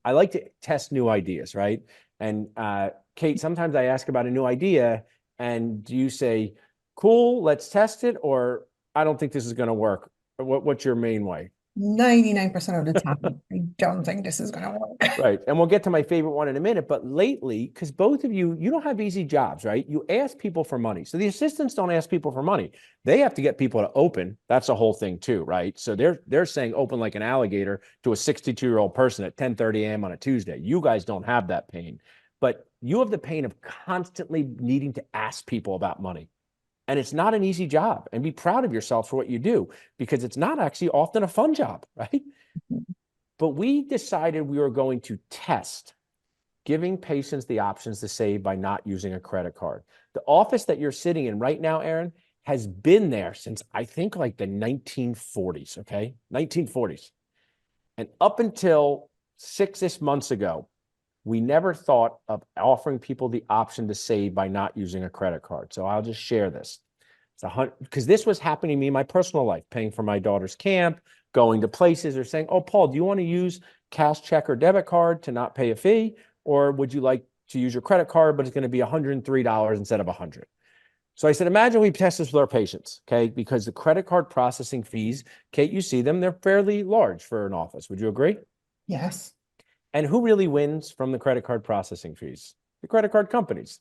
I like to test new ideas, right? And Kate, sometimes I ask about a new idea, and do you say, "Cool, let's test it," or "I don't think this is going to work"? What's your main way? 99% of the time, I don't think this is gonna work. Right. And we'll get to my favorite one in a minute. But lately, because both of you, you don't have easy jobs, right? You ask people for money. So the assistants don't ask people for money. They have to get people to open. That's a whole thing too, right? So they're saying open like an alligator to a 62-year-old person at 10:30 a.m. on a Tuesday. You guys don't have that pain. But you have the pain of constantly needing to ask people about money. And it's not an easy job. And be proud of yourself for what you do, because it's not actually often a fun job, right? But we decided we were going to test giving patients the options to save by not using a credit card. The office that you're sitting in right now, Aaron, has been there since I think like the 1940s, okay? 1940s. And up until 6-ish months ago, we never thought of offering people the option to save by not using a credit card. So I'll just share this. Because this was happening to me in my personal life, paying for my daughter's camp, going to places, or saying, "Oh, Paul, do you want to use cash, check, or debit card to not pay a fee? Or would you like to use your credit card, but it's going to be $103 instead of $100?" So I said, imagine we test this with our patients, okay? Because the credit card processing fees, Kate, you see them, they're fairly large for an office. Would you agree? Yes. And who really wins from the credit card processing fees? The credit card companies.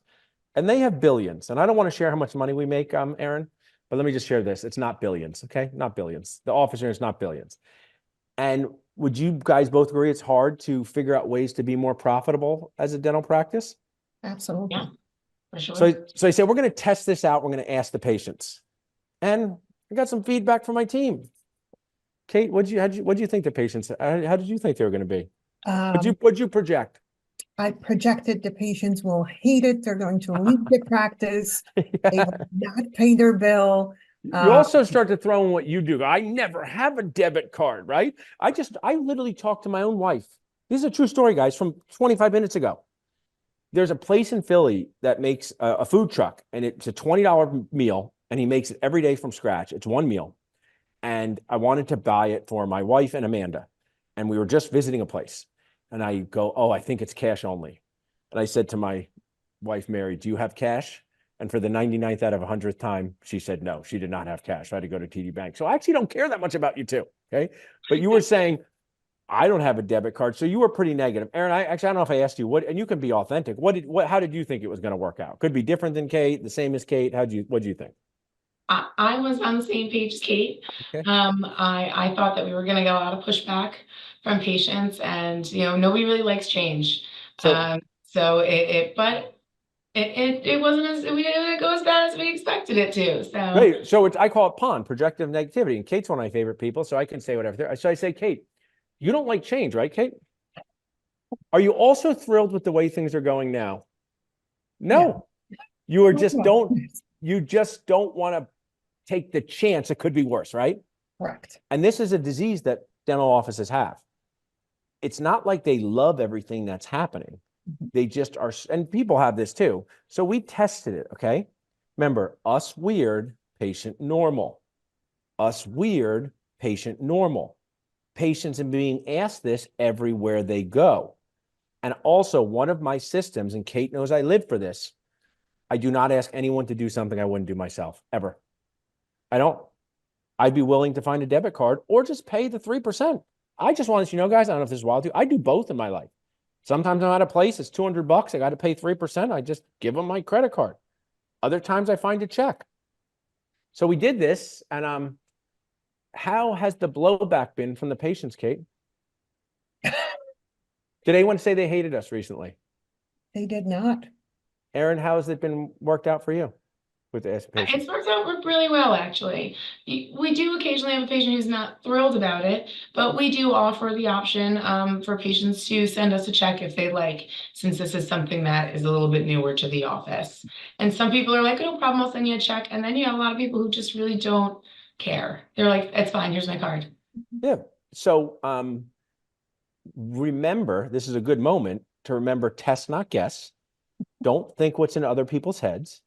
And they have billions. And I don't want to share how much money we make, Aaron, but let me just share this. It's not billions, okay? Not billions. The office here is not billions. And would you guys both agree it's hard to figure out ways to be more profitable as a dental practice? Absolutely. Yeah, for sure. So I said, we're going to test this out. We're going to ask the patients. And I got some feedback from my team. Kate, what did you think the patients, how did you think they were going to be? What'd you project? I projected the patients will hate it. They're going to leave the practice. They will not pay their bill. You also start to throw in what you do. I never have a debit card, right? I literally talked to my own wife. This is a true story, guys, from 25 minutes ago. There's a place in Philly that makes a food truck, and it's a $20 meal, and he makes it every day from scratch. It's one meal. And I wanted to buy it for my wife and Amanda. And we were just visiting a place. And I go, "Oh, I think it's cash only." And I said to my wife, Mary, "Do you have cash?" And for the 99th out of 100th time, she said no, she did not have cash. I had to go to TD Bank. So I actually don't care that much about you two, okay? But you were saying, I don't have a debit card. So you were pretty negative. Aaron, I don't know if I asked you what, and you can be authentic. How did you think it was going to work out? Could be different than Kate, the same as Kate. What did you think? I was on the same page as Kate. Okay. I thought that we were going to get a lot of pushback from patients, and nobody really likes change. So, But it wasn't as it didn't go as bad as we expected it to. So right. So I call it PON, projective negativity. And Kate's one of my favorite people, so I can say whatever. So I say, Kate, you don't like change, right, Kate? Are you also thrilled with the way things are going now? No. You are just don't, you just don't want to take the chance it could be worse, right? Correct. And this is a disease that dental offices have. It's not like they love everything that's happening. They just are, and people have this too. So we tested it, okay? Remember, us weird, patient normal. Us weird, patient normal. Patients are being asked this everywhere they go. And also, one of my systems, and Kate knows I live for this, I do not ask anyone to do something I wouldn't do myself, ever. I don't. I'd be willing to find a debit card or just pay the 3%. I just want to let you know, guys, I don't know if this is wild too. I do both in my life. Sometimes I'm at a place, it's $200. I got to pay 3%. I just give them my credit card. Other times I find a check. So we did this. And how has the blowback been from the patients, Kate? Did anyone say they hated us recently? They did not. Aaron, how has it been worked out for you with the patients? it's worked out really well, actually. We do occasionally have a patient who's not thrilled about it, but we do offer the option for patients to send us a check if they like, since this is something that is a little bit newer to the office. And some people are like, "No problem, I'll send you a check." And then you have a lot of people who just really don't care. They're like, "It's fine, here's my card." Yeah. So remember, this is a good moment to remember, test, not guess. Don't think what's in other people's heads.